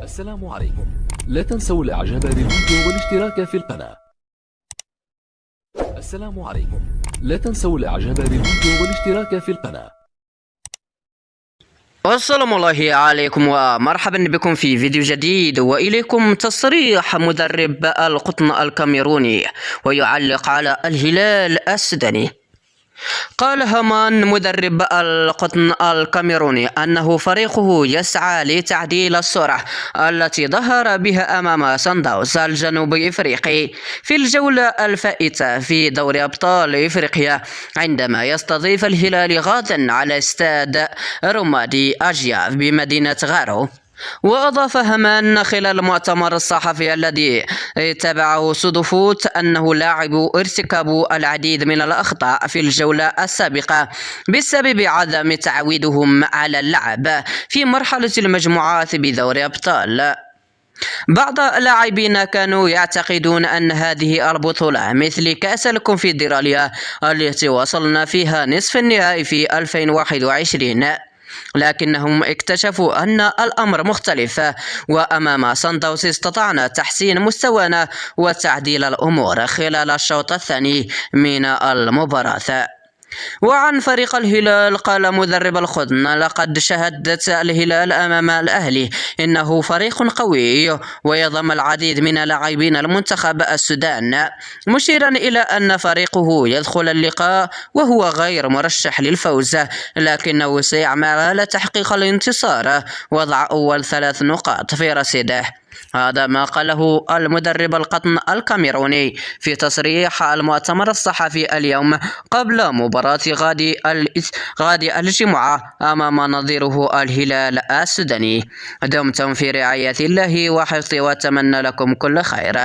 السلام عليكم. لا تنسوا الاعجاب بالفيديو والاشتراك في القناة. السلام عليكم. لا تنسوا الاعجاب بالفيديو والاشتراك في القناة. السلام الله عليكم ومرحبا بكم في فيديو جديد، وإليكم تصريح مدرب القطن الكاميروني ويعلق على الهلال السوداني. قال هامان مدرب القطن الكاميروني أنه فريقه يسعى لتعديل الصورة التي ظهر بها أمام صن داونز الجنوب إفريقي في الجولة الفائتة في دوري أبطال إفريقيا، عندما يستضيف الهلال غدا على استاد رمادي أجيا بمدينة غارو. وأضاف هامان خلال المؤتمر الصحفي الذي تبعه صدفوت أنه لاعب ارتكبوا العديد من الأخطاء في الجولة السابقة بسبب عدم تعويدهم على اللعب في مرحلة المجموعات بدوري أبطال. بعض اللاعبين كانوا يعتقدون أن هذه البطولة مثل كأس الكونفدرالية التي وصلنا فيها نصف النهائي في 2021، لكنهم اكتشفوا أن الأمر مختلف، وأمام صن داونز استطعنا تحسين مستوانا وتعديل الأمور خلال الشوط الثاني من المباراة. وعن فريق الهلال قال مدرب القطن: لقد شاهدت الهلال أمام الأهلي، إنه فريق قوي ويضم العديد من لاعبين المنتخب السودان، مشيرا إلى أن فريقه يدخل اللقاء وهو غير مرشح للفوز، لكنه سيعمل لتحقيق الانتصار وضع أول 3 نقاط في رصيده. هذا ما قاله المدرب القطن الكاميروني في تصريح المؤتمر الصحفي اليوم قبل مباراة غد الجمعة أمام نظيره الهلال السوداني. دمتم في رعاية الله وحفظه، وأتمنى لكم كل خير.